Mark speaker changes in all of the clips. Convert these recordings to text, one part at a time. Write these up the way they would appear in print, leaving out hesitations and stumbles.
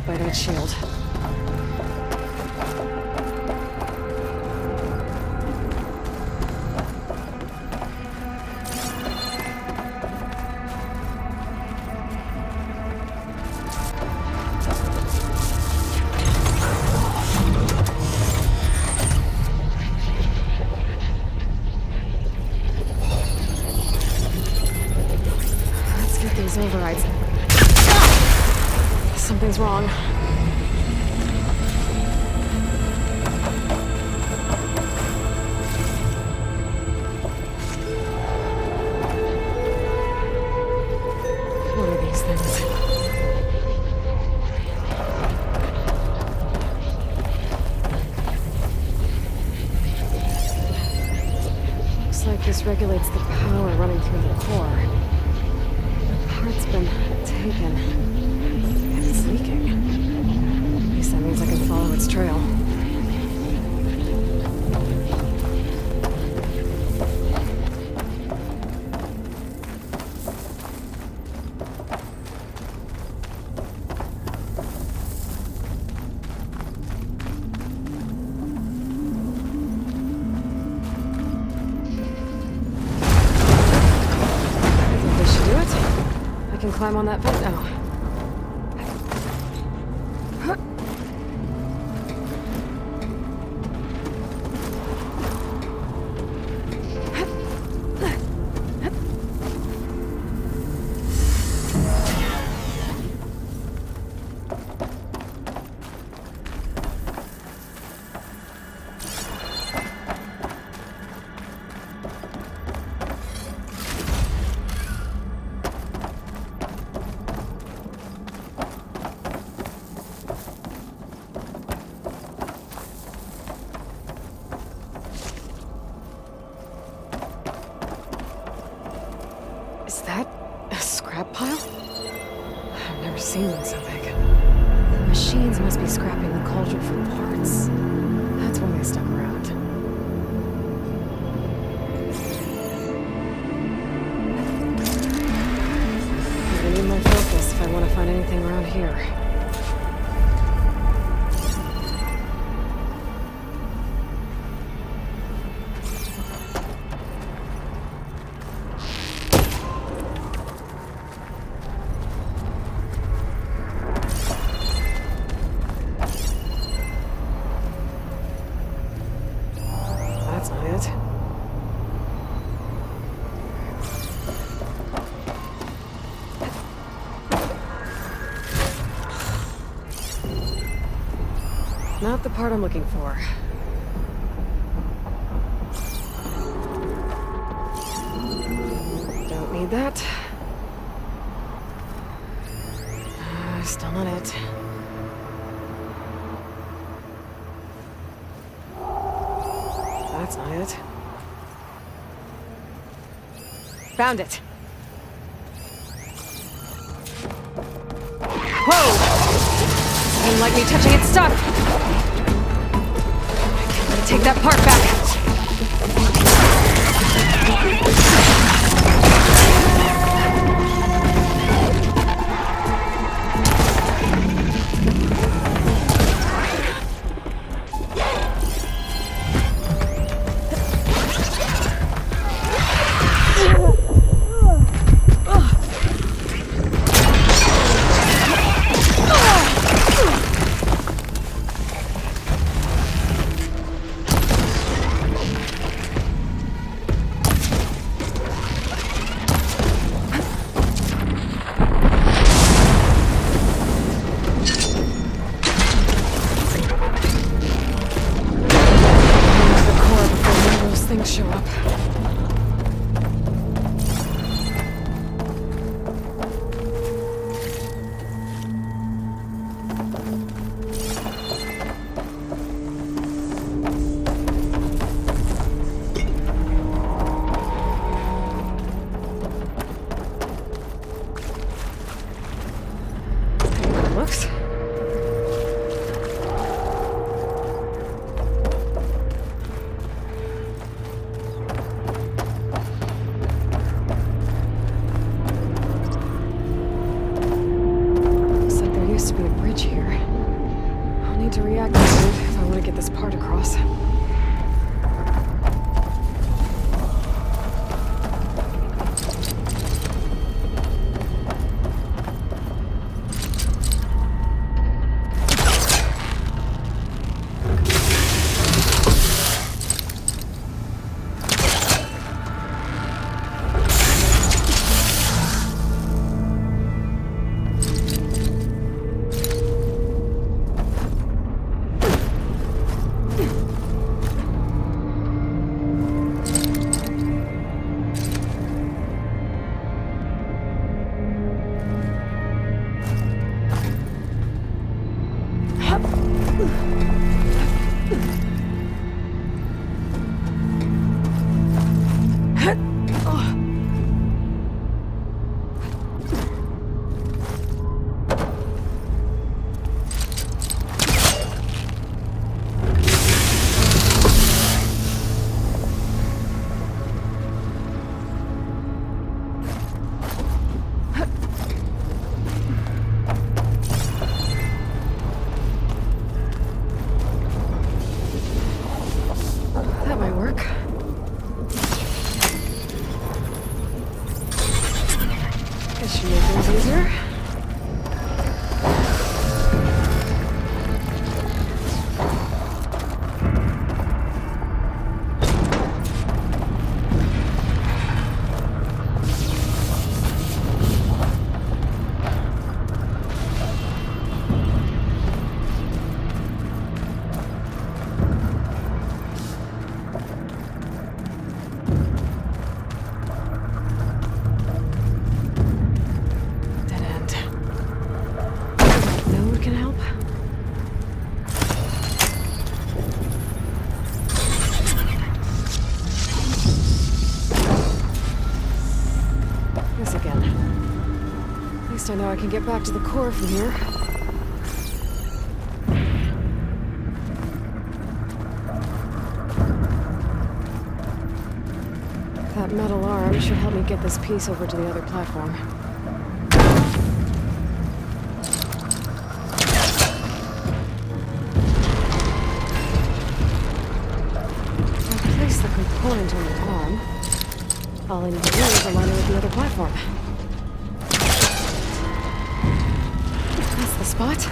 Speaker 1: by that shield. Let's get these overrides. Something's wrong. What are these things? Looks like this regulates the power running through the core. The part's been taken. And it's leaking. At least that means I can follow its trail. I can climb on that vent now. Is that a scrap pile? I've never seen one so big. The machines must be scrapping the cauldron for parts. That's why they stuck around. I need more focus if I want to find anything around here. That's not it. Not the part I'm looking for. Don't need that. Still not it. That's not it. Found it. Whoa! Didn't like me touching its stuff. I gotta take that part back. Show up. Looks. Used to be a bridge here. to reactivate it if I want to get this part across. I know I can get back to the core from here. That metal arm should help me get this piece over to the other platform. I'll place the component on the arm. All I need to do is align it with the other platform. The spot?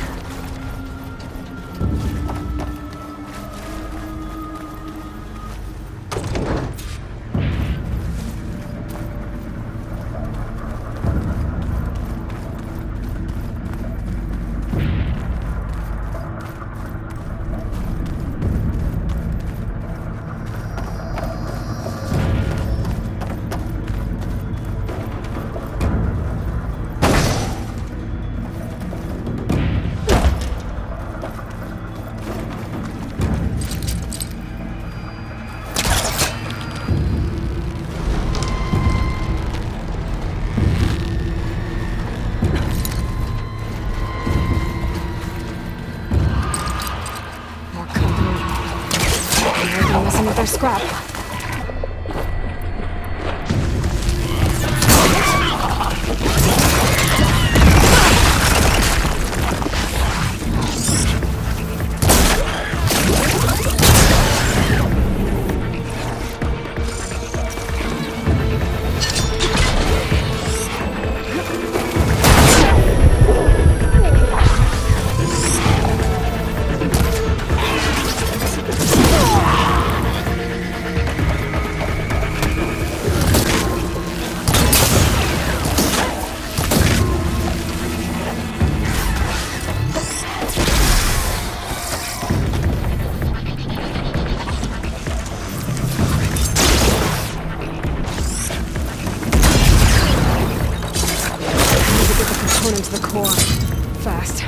Speaker 1: Their scrap. Into the core. Fast.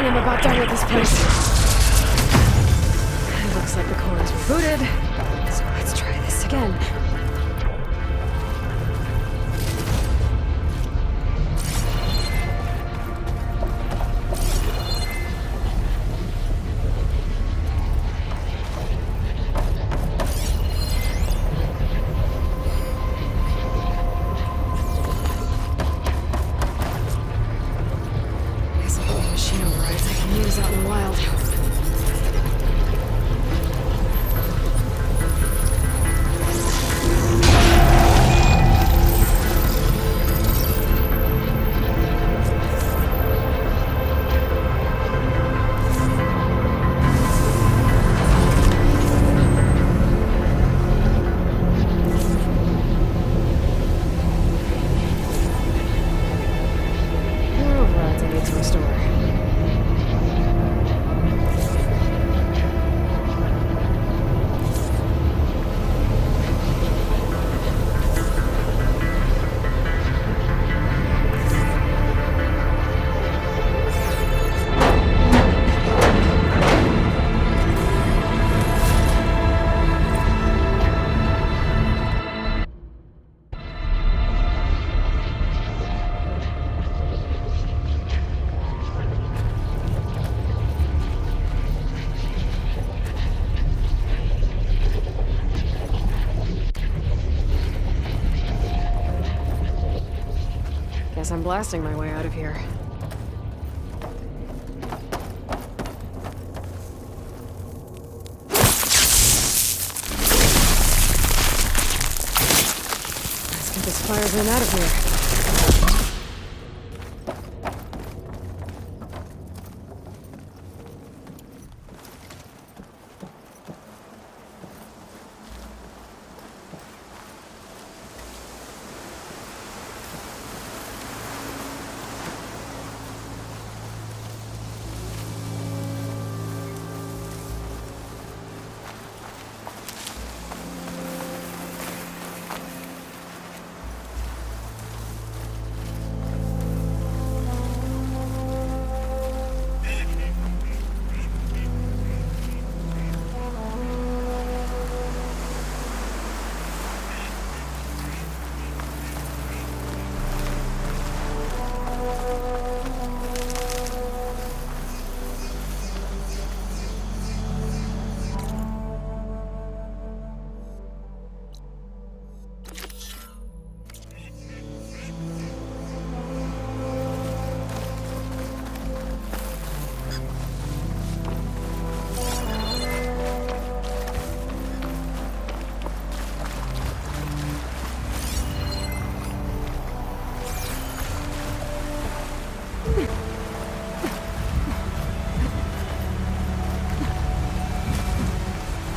Speaker 1: I'm about done with this place. It looks like the core is rebooted, so let's try this again. Guess I'm blasting my way out of here. Let's get this fire burn out of here.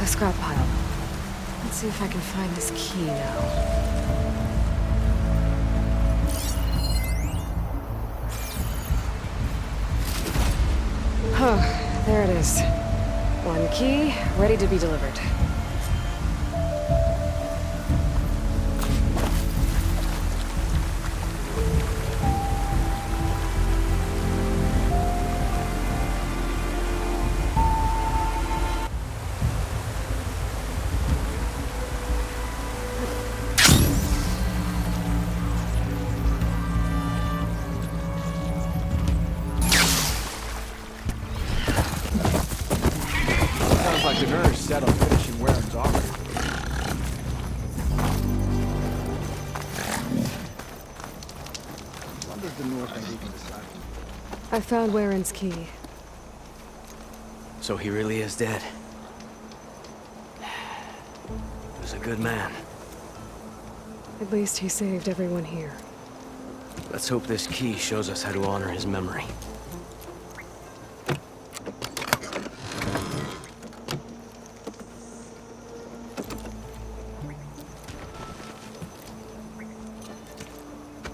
Speaker 1: Scrap pile. Let's see if I can find this key now. Huh, there it is. One key, ready to be delivered.
Speaker 2: Like the nurse set on finishing Warren's armor. Wonder if the North may even decide.
Speaker 1: I found Warren's key.
Speaker 3: So he really is dead. He was a good man.
Speaker 1: At least he saved everyone here.
Speaker 3: Let's hope this key shows us how to honor his memory.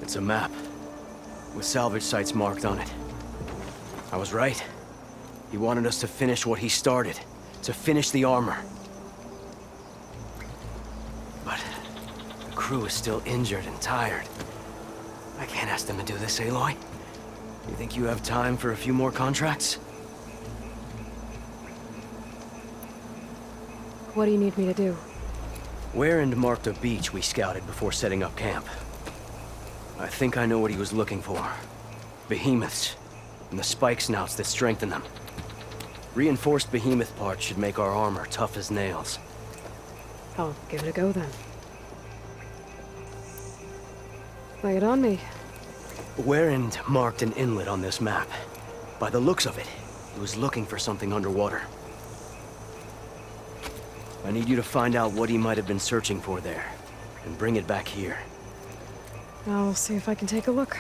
Speaker 3: It's a map, with salvage sites marked on it. I was right. He wanted us to finish what he started, to finish the armor. But the crew is still injured and tired. I can't ask them to do this, Aloy. You think you have time for a few more contracts?
Speaker 1: What do you need me to do?
Speaker 3: Warren marked a beach we scouted before setting up camp. I think I know what he was looking for. Behemoths, and the spike snouts that strengthen them. Reinforced behemoth parts should make our armor tough as nails.
Speaker 1: I'll give it a go then. Lay it on me.
Speaker 3: Warren marked an inlet on this map. By the looks of it, he was looking for something underwater. I need you to find out what he might have been searching for there, and bring it back here.
Speaker 1: I'll see if I can take a look.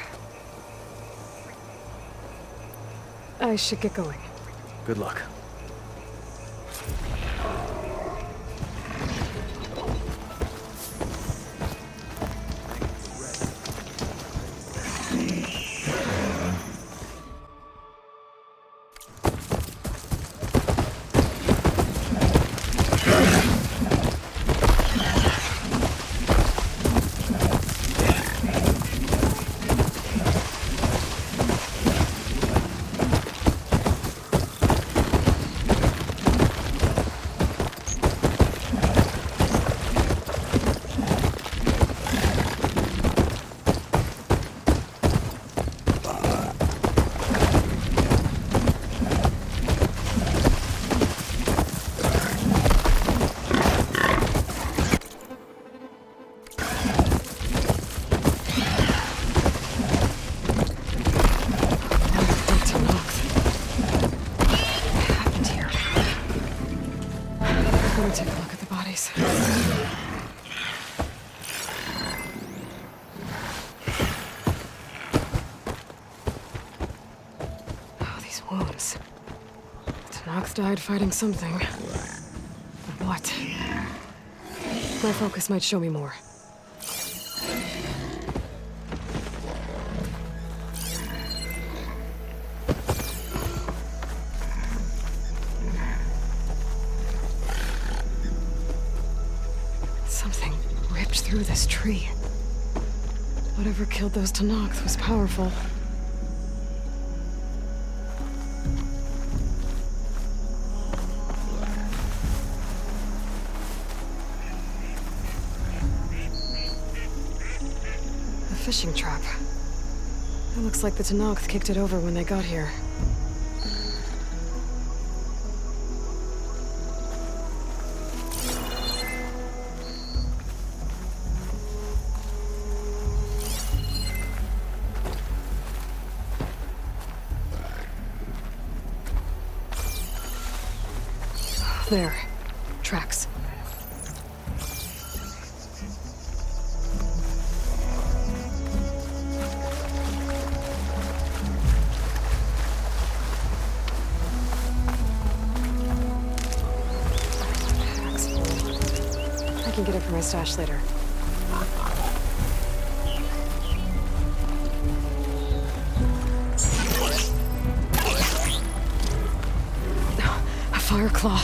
Speaker 1: I should get going.
Speaker 3: Good luck.
Speaker 1: Take a look at the bodies. Oh, these wounds. Tanakh died fighting something. But what? My focus might show me more. Through this tree. Whatever killed those Tanakh was powerful. A fishing trap. It looks like the Tanakh kicked it over when they got here. There. Tracks. I can get it for my stash later. A fire claw.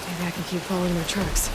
Speaker 1: Maybe I can keep following their tracks.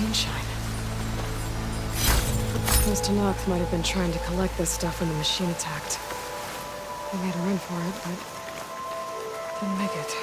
Speaker 1: Moonshine. Those Tanakh might have been trying to collect this stuff when the machine attacked. They made a run for it, but didn't make it.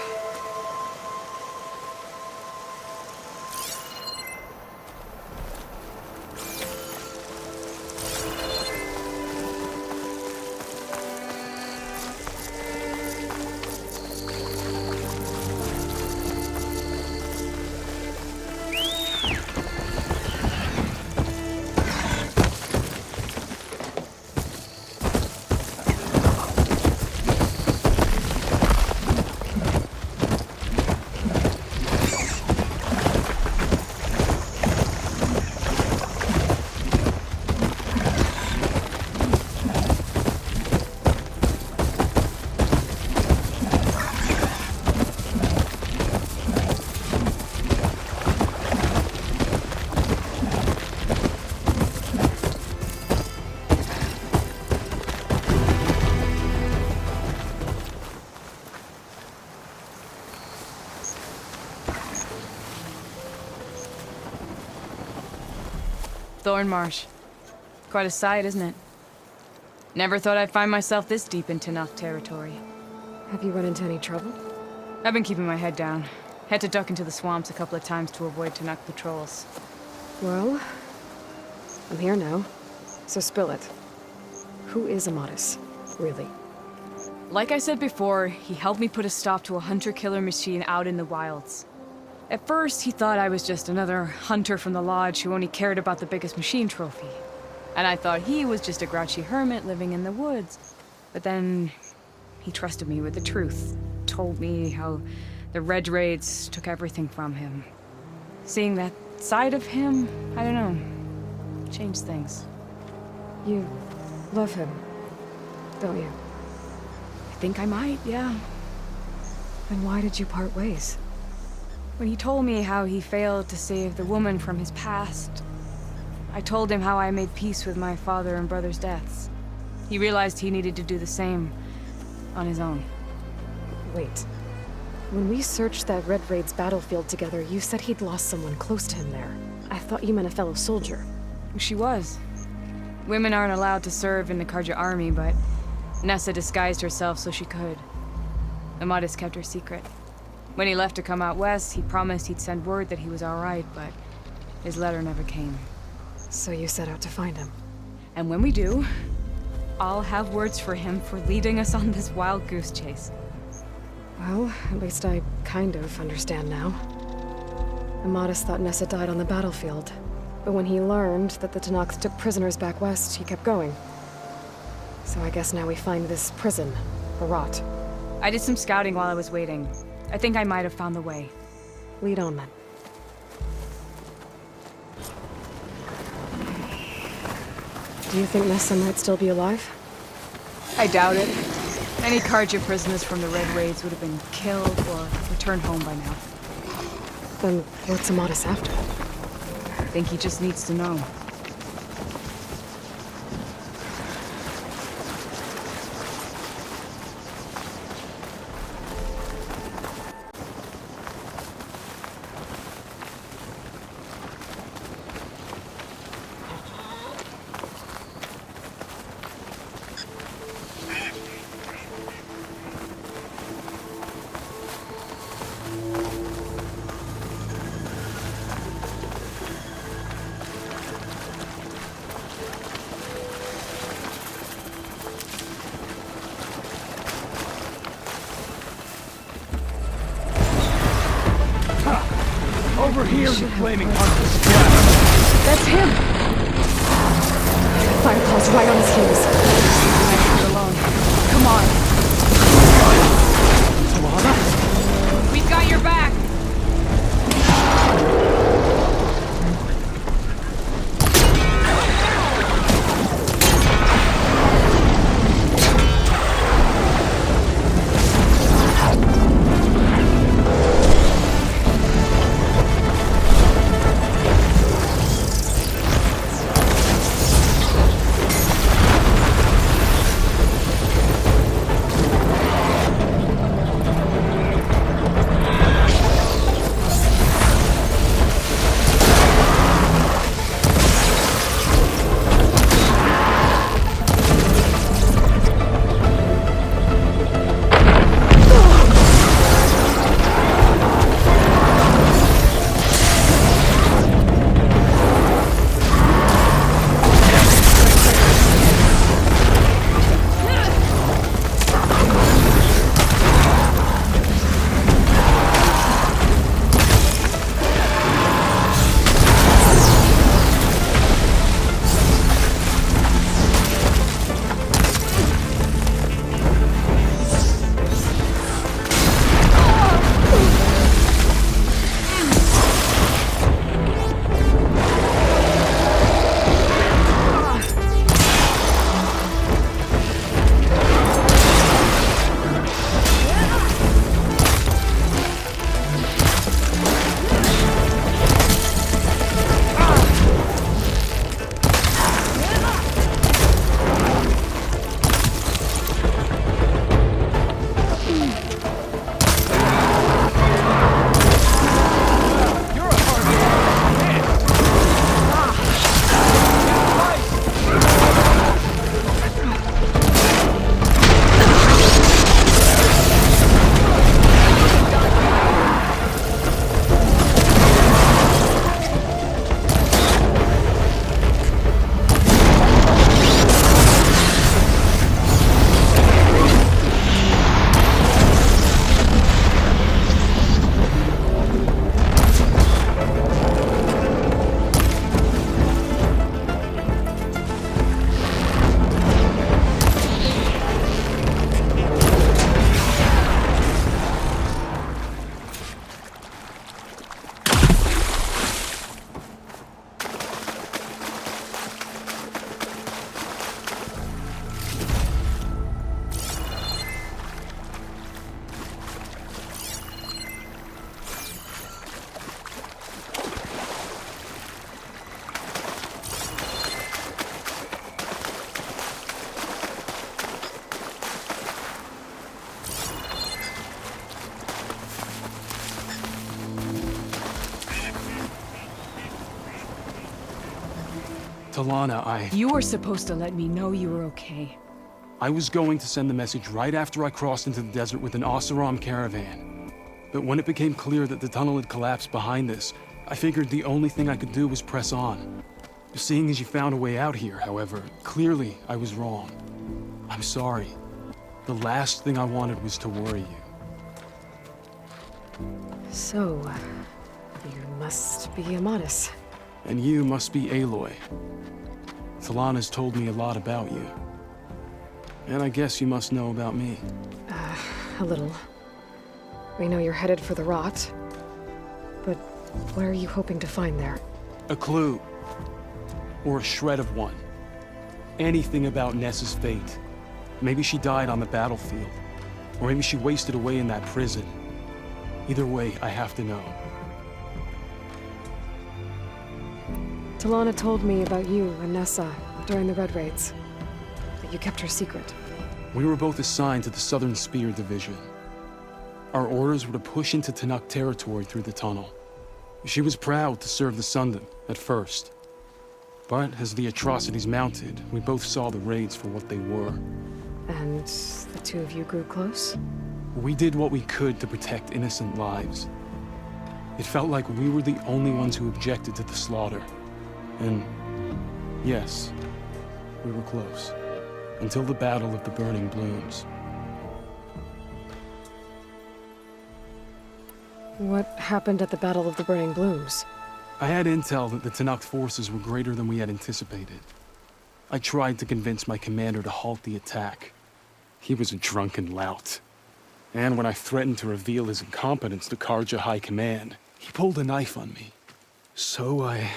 Speaker 4: Thornmarsh. Quite a sight, isn't it? Never thought I'd find myself this deep in Tanakh territory.
Speaker 1: Have you run into any trouble?
Speaker 4: I've been keeping my head down. Had to duck into the swamps a couple of times to avoid Tanakh patrols.
Speaker 1: Well, I'm here now, so spill it. Who is Amatis, really?
Speaker 4: Like I said before, he helped me put a stop to a hunter-killer machine out in the wilds. At first, he thought I was just another hunter from the lodge who only cared about the biggest machine trophy. And I thought he was just a grouchy hermit living in the woods. But then, he trusted me with the truth. Told me how the Red Raids took everything from him. Seeing that side of him, I don't know, changed things.
Speaker 1: You love him, don't you?
Speaker 4: I think I might, yeah.
Speaker 1: Then why did you part ways?
Speaker 4: When he told me how he failed to save the woman from his past, I told him how I made peace with my father and brother's deaths. He realized he needed to do the same on his own.
Speaker 1: Wait. When we searched that Red Raid's battlefield together, you said he'd lost someone close to him there. I thought you meant a fellow soldier.
Speaker 4: She was. Women aren't allowed to serve in the Karja army, but Nessa disguised herself so she could. Amatis kept her secret. When he left to come out west, he promised he'd send word that he was all right, but his letter never came.
Speaker 1: So you set out to find him.
Speaker 4: And when we do, I'll have words for him for leading us on this wild goose chase.
Speaker 1: Well, at least I kind of understand now. Amatis thought Nessa died on the battlefield, but when he learned that the Tanakh took prisoners back west, he kept going. So I guess now we find this prison, Barat.
Speaker 4: I did some scouting while I was waiting. I think I might have found the way.
Speaker 1: Lead on, then. Do you think Nessa might still be alive?
Speaker 4: I doubt it. Any Karja prisoners from the Red Raids would have been killed or returned home by now.
Speaker 1: Then what's Amatis after?
Speaker 4: I think he just needs to know.
Speaker 2: Over here, you flaming hunter squad.
Speaker 4: That's him!
Speaker 1: Firefall's right on his heels.
Speaker 4: You're alone. Come on.
Speaker 2: Solana?
Speaker 4: We've got your back!
Speaker 2: Talana,
Speaker 4: You were supposed to let me know you were okay.
Speaker 2: I was going to send the message right after I crossed into the desert with an Oseram caravan. But when it became clear that the tunnel had collapsed behind us, I figured the only thing I could do was press on. Seeing as you found a way out here, however, clearly I was wrong. I'm sorry. The last thing I wanted was to worry you.
Speaker 1: So, you must be Amatis.
Speaker 2: And you must be Aloy. Talana's told me a lot about you. And I guess you must know about me.
Speaker 1: A little. We know you're headed for the rot. But what are you hoping to find there?
Speaker 2: A clue. Or a shred of one. Anything about Nessa's fate. Maybe she died on the battlefield. Or maybe she wasted away in that prison. Either way, I have to know.
Speaker 1: Talana told me about you and Nessa during the Red Raids. That you kept her secret.
Speaker 2: We were both assigned to the Southern Spear Division. Our orders were to push into Tanuk territory through the tunnel. She was proud to serve the Sundom at first. But as the atrocities mounted, we both saw the raids for what they were.
Speaker 1: And the two of you grew close?
Speaker 2: We did what we could to protect innocent lives. It felt like we were the only ones who objected to the slaughter. And yes, we were close. Until the Battle of the Burning Blooms.
Speaker 1: What happened at the Battle of the Burning Blooms?
Speaker 2: I had intel that the Tanuk forces were greater than we had anticipated. I tried to convince my commander to halt the attack. He was a drunken lout. And when I threatened to reveal his incompetence to Karja High Command, he pulled a knife on me. So I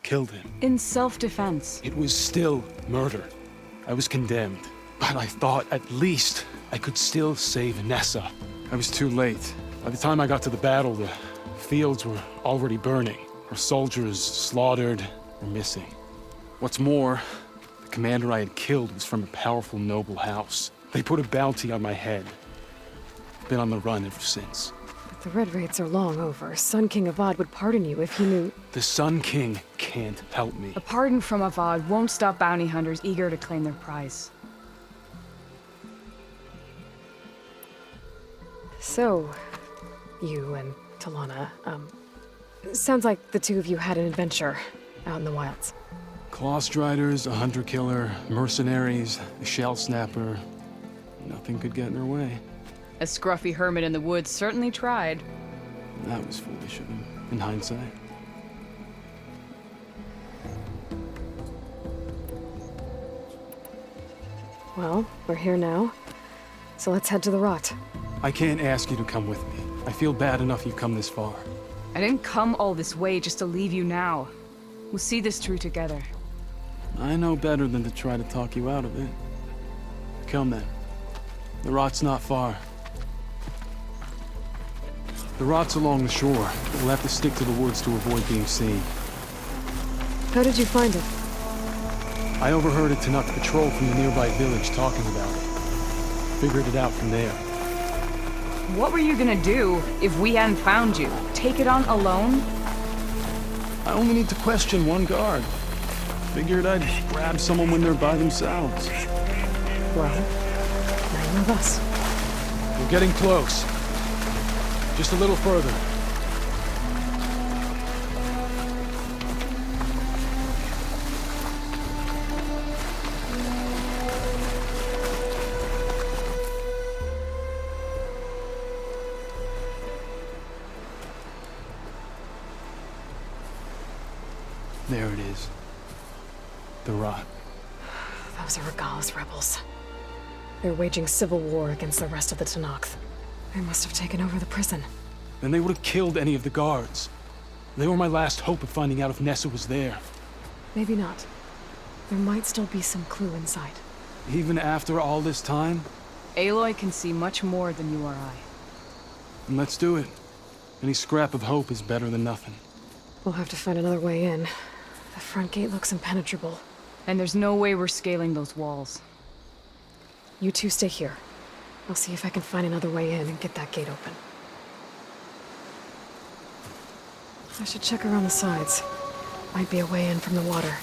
Speaker 2: killed him.
Speaker 4: In self-defense.
Speaker 2: It was still murder. I was condemned. But I thought at least I could still save Nessa. I was too late. By the time I got to the battle, the fields were already burning. Our soldiers slaughtered or missing. What's more, the commander I had killed was from a powerful noble house. They put a bounty on my head. Been on the run ever since.
Speaker 1: But the Red Raids are long over. Sun King Avad would pardon you if he knew...
Speaker 2: The Sun King can't help me.
Speaker 4: A pardon from Avad won't stop bounty hunters eager to claim their prize.
Speaker 1: So, you and Talana, sounds like the two of you had an adventure out in the wilds.
Speaker 2: Clawstriders, a hunter-killer, mercenaries, a shell snapper. Nothing could get in their way.
Speaker 4: A scruffy hermit in the woods certainly tried.
Speaker 2: That was foolish of him, in hindsight.
Speaker 1: Well, we're here now, so let's head to the rot.
Speaker 2: I can't ask you to come with me. I feel bad enough you've come this far.
Speaker 4: I didn't come all this way just to leave you now. We'll see this through together.
Speaker 2: I know better than to try to talk you out of it. Come then. The rot's not far. The rot's along the shore, but we'll have to stick to the woods to avoid being seen.
Speaker 1: How did you find it?
Speaker 2: I overheard a Tanuk patrol from the nearby village talking about it. Figured it out from there.
Speaker 4: What were you gonna do if we hadn't found you? Take it on alone?
Speaker 2: I only need to question one guard. Figured I'd grab someone when they're by themselves.
Speaker 1: Well, now you have us.
Speaker 2: We're getting close. Just a little further. There it is. The rot.
Speaker 1: Those are Regal's rebels. They're waging civil war against the rest of the Tanakh. They must have taken over the prison.
Speaker 2: Then they would have killed any of the guards. They were my last hope of finding out if Nessa was there.
Speaker 1: Maybe not. There might still be some clue inside.
Speaker 2: Even after all this time?
Speaker 4: Aloy can see much more than you or I.
Speaker 2: Then let's do it. Any scrap of hope is better than nothing.
Speaker 1: We'll have to find another way in. The front gate looks impenetrable.
Speaker 4: And there's no way we're scaling those walls.
Speaker 1: You two stay here. I'll see if I can find another way in and get that gate open. I should check around the sides. Might be a way in from the water.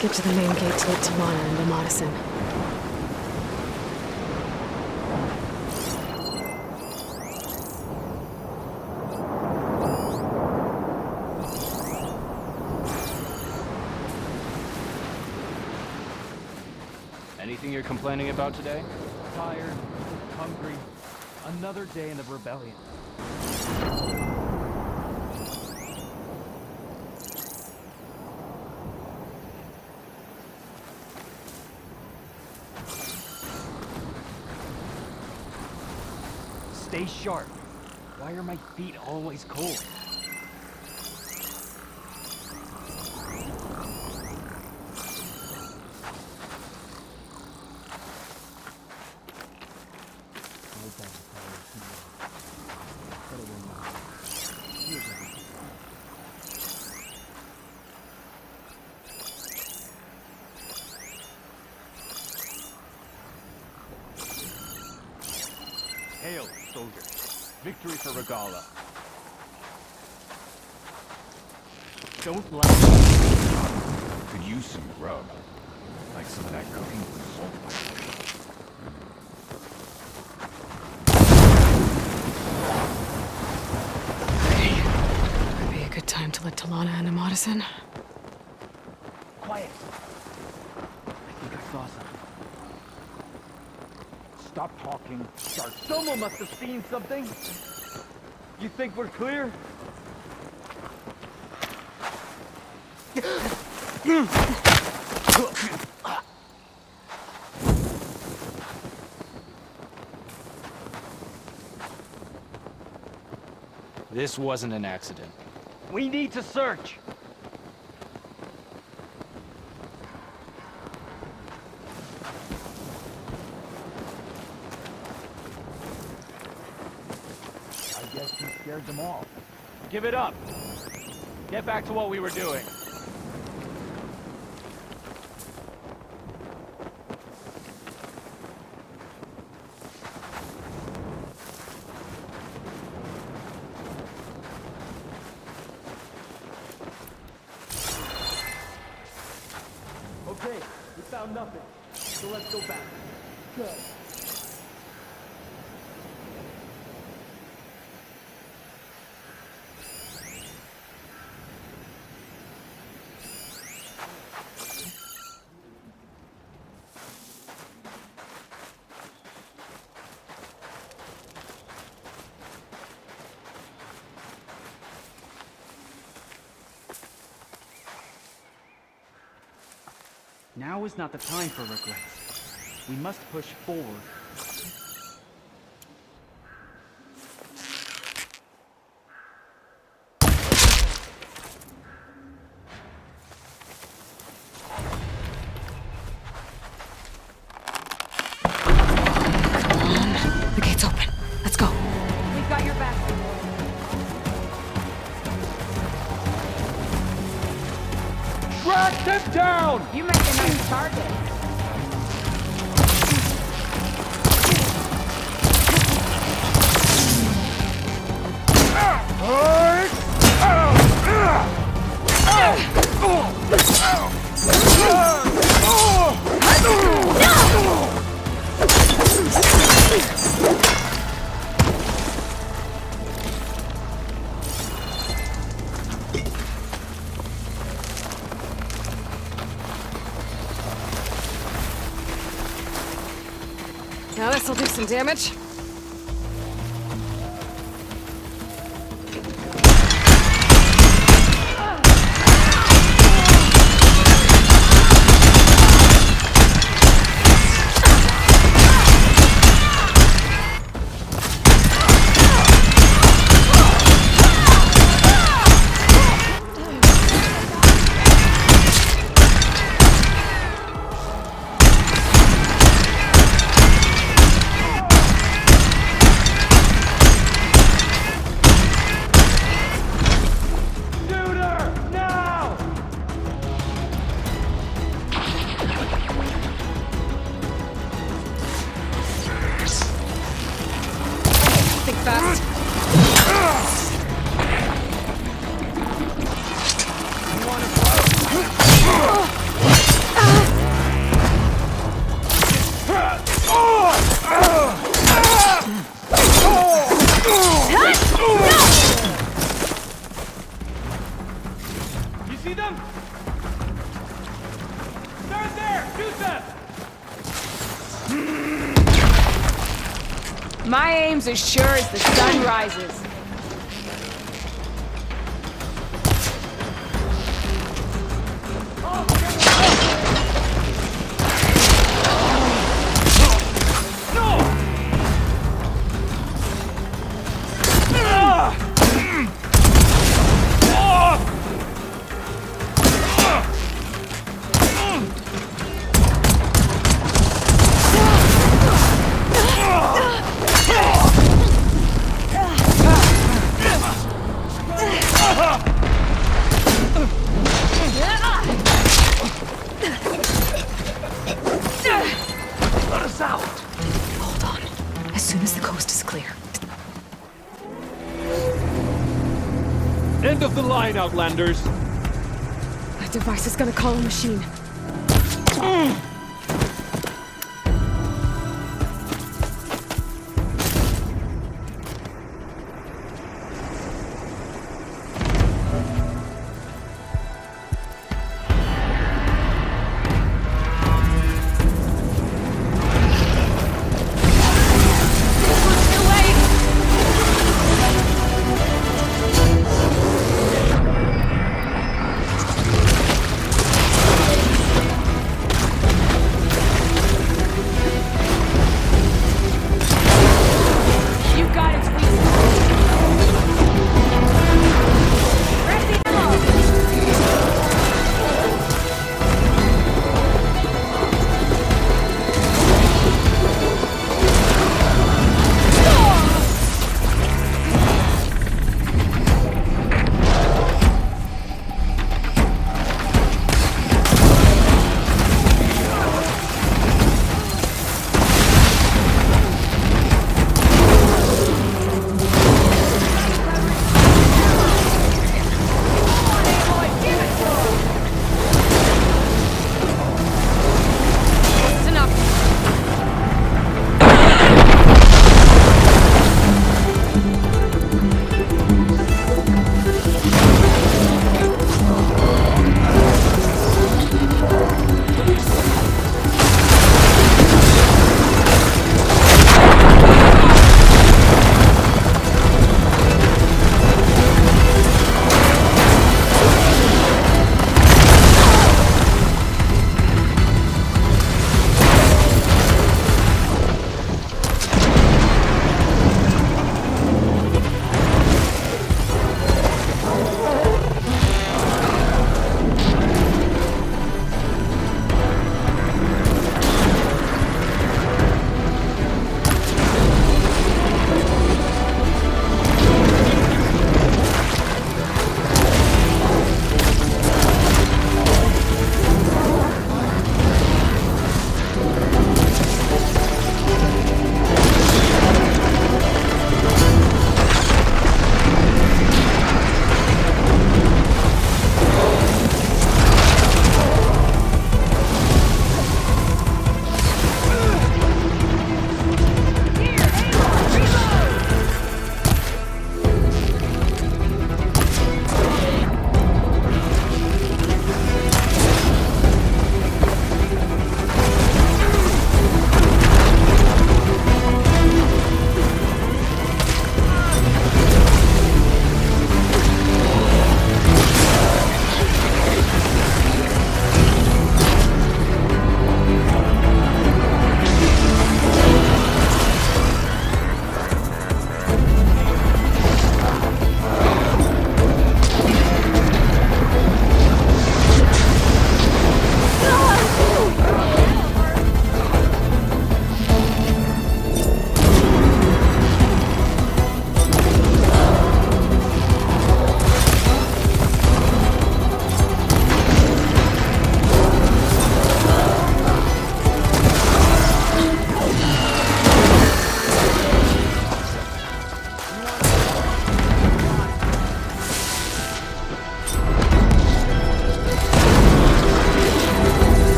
Speaker 1: make it to the main gate to let Talana and Madison.
Speaker 5: Anything you're complaining about today? Tired, hungry, another day in the rebellion. Stay sharp. Why are my feet always cold? Hail, soldier. Victory for Regala. Don't laugh.
Speaker 6: Could use some grub. Like some of that cooking with salt.
Speaker 1: Would be a good time to let Talana and Madison.
Speaker 5: Quiet. I think I saw something. Stop talking. Start. Someone must have seen something. You think we're clear?
Speaker 2: This wasn't an accident.
Speaker 5: We need to search. I guess he scared them all. Give it up. Get back to what we were doing. Okay, we found nothing. So let's go back. Good. Now is not the time for regrets. We must push forward.
Speaker 1: The gate's open. Let's go.
Speaker 4: We've got your back.
Speaker 5: Track them down!
Speaker 4: You make a nice target.
Speaker 1: Now this'll do some damage. Think fast.
Speaker 4: My aim's as sure as the sun rises.
Speaker 5: End of the line, Outlanders!
Speaker 1: That device is gonna call a machine.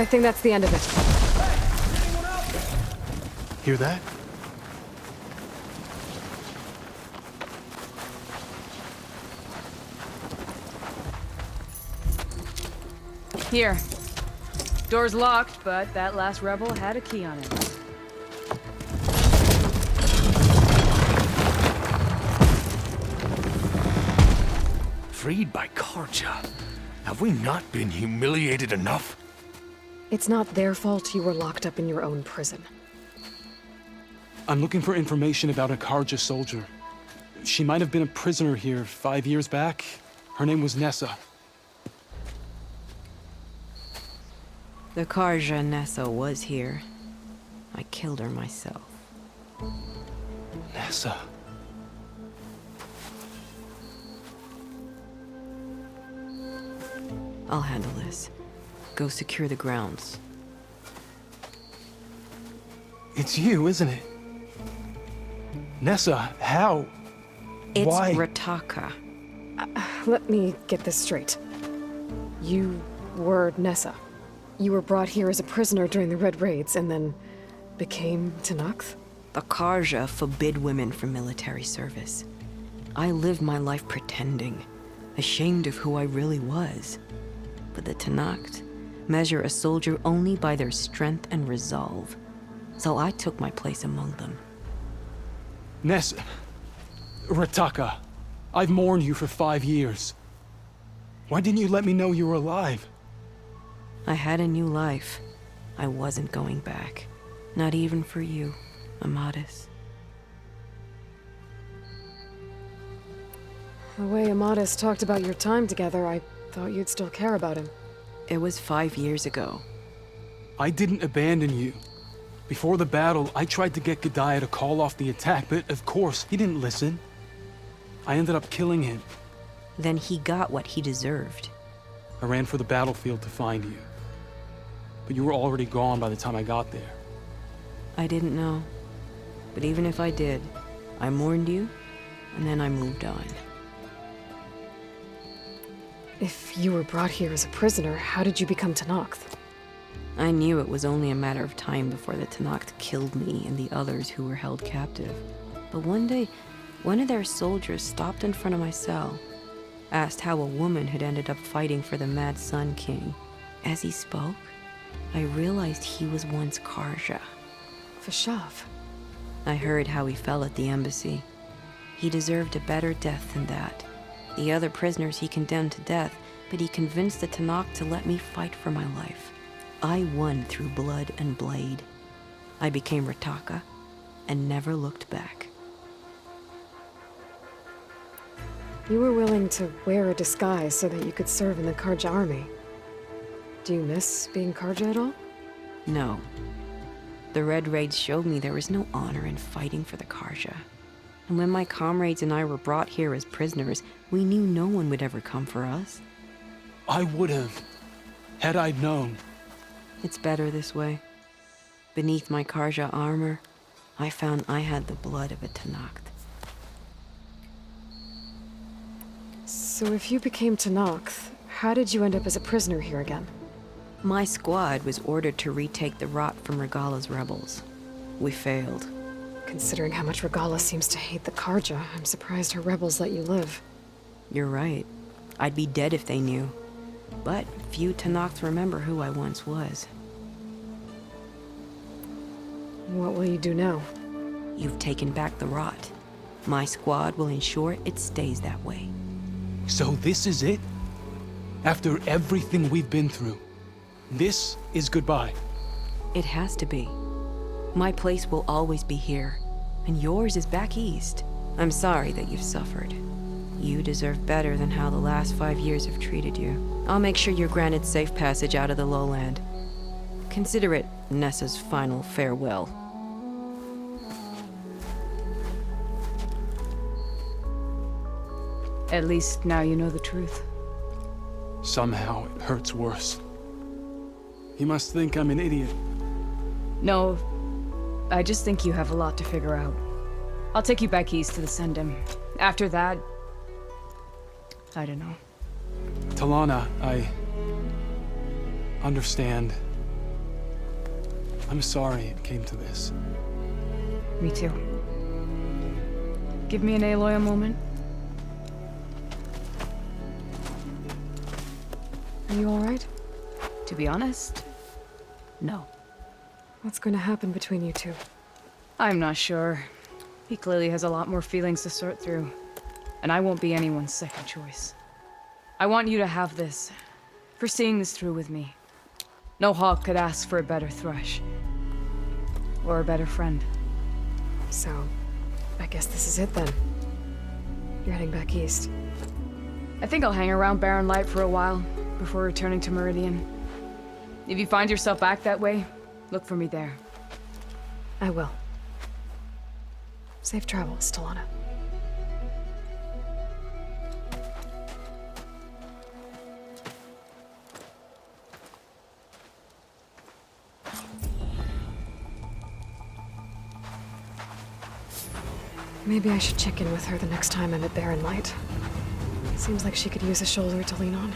Speaker 1: I think that's the end of it.
Speaker 2: Hear that?
Speaker 4: Here. Door's locked, but that last rebel had a key on it.
Speaker 6: Freed by Karja. Have we not been humiliated enough?
Speaker 1: It's not their fault you were locked up in your own prison.
Speaker 2: I'm looking for information about a Karja soldier. She might have been a prisoner here 5 years back. Her name was Nessa.
Speaker 7: The Karja Nessa was here. I killed her myself.
Speaker 2: Nessa.
Speaker 7: I'll handle this. Go secure the grounds.
Speaker 2: It's you, isn't it? Nessa, how?
Speaker 7: It's
Speaker 2: Why?
Speaker 7: Rataka.
Speaker 1: Let me get this straight. You were Nessa. You were brought here as a prisoner during the Red Raids and then became Tenakth?
Speaker 7: The Karja forbid women from military service. I lived my life pretending, ashamed of who I really was. But the Tenakth measure a soldier only by their strength and resolve. So I took my place among them.
Speaker 2: Nessa. Rataka. I've mourned you for 5 years. Why didn't you let me know you were alive?
Speaker 7: I had a new life. I wasn't going back. Not even for you, Amadis.
Speaker 1: The way Amadis talked about your time together, I thought you'd still care about him.
Speaker 7: It was 5 years ago.
Speaker 2: I didn't abandon you. Before the battle, I tried to get G'daiah to call off the attack, but of course, he didn't listen. I ended up killing him.
Speaker 7: Then he got what he deserved.
Speaker 2: I ran for the battlefield to find you. But you were already gone by the time I got there.
Speaker 7: I didn't know. But even if I did, I mourned you, and then I moved on.
Speaker 1: If you were brought here as a prisoner, how did you become Tenakth?
Speaker 7: I knew it was only a matter of time before the Tenakth killed me and the others who were held captive. But one day, one of their soldiers stopped in front of my cell, asked how a woman had ended up fighting for the Mad Sun King. As he spoke, I realized he was once Karja.
Speaker 1: Vashav.
Speaker 7: I heard how he fell at the embassy. He deserved a better death than that. The other prisoners he condemned to death, but he convinced the Tenakth to let me fight for my life. I won through blood and blade. I became Rataka and never looked back.
Speaker 1: You were willing to wear a disguise so that you could serve in the Karja army. Do you miss being Karja at all?
Speaker 7: No. The Red Raids showed me there was no honor in fighting for the Karja. And when my comrades and I were brought here as prisoners, we knew no one would ever come for us.
Speaker 2: I would have, had I known.
Speaker 7: It's better this way. Beneath my Karja armor, I found I had the blood of a Tenakth.
Speaker 1: So if you became Tenakth, how did you end up as a prisoner here again?
Speaker 7: My squad was ordered to retake the Rot from Regala's rebels. We failed.
Speaker 1: Considering how much Regala seems to hate the Karja, I'm surprised her rebels let you live.
Speaker 7: You're right. I'd be dead if they knew. But few Tenakth remember who I once was.
Speaker 1: What will you do now?
Speaker 7: You've taken back the Rot. My squad will ensure it stays that way.
Speaker 2: So this is it? After everything we've been through, this is goodbye.
Speaker 7: It has to be. My place will always be here, and yours is back east. I'm sorry that you've suffered. You deserve better than how the last 5 years have treated you. I'll make sure you're granted safe passage out of the lowland. Consider it Nessa's final farewell.
Speaker 4: At least now you know the truth.
Speaker 2: Somehow it hurts worse. He must think I'm an idiot.
Speaker 4: No, I just think you have a lot to figure out. I'll take you back east to the Sendem. After that, I don't know.
Speaker 2: Talana, I understand. I'm sorry it came to this.
Speaker 4: Me too. Give me and Aloy a moment.
Speaker 1: Are you all right?
Speaker 4: To be honest, no.
Speaker 1: What's going to happen between you two?
Speaker 4: I'm not sure. He clearly has a lot more feelings to sort through, and I won't be anyone's second choice. I want you to have this, for seeing this through with me. No hawk could ask for a better thrush. Or a better friend.
Speaker 1: So, I guess this is it then. You're heading back east.
Speaker 4: I think I'll hang around Barren Light for a while, before returning to Meridian. If you find yourself back that way, look for me there.
Speaker 1: I will. Safe travels, Talana. Maybe I should check in with her the next time I'm at Barren Light. Seems like she could use a shoulder to lean on.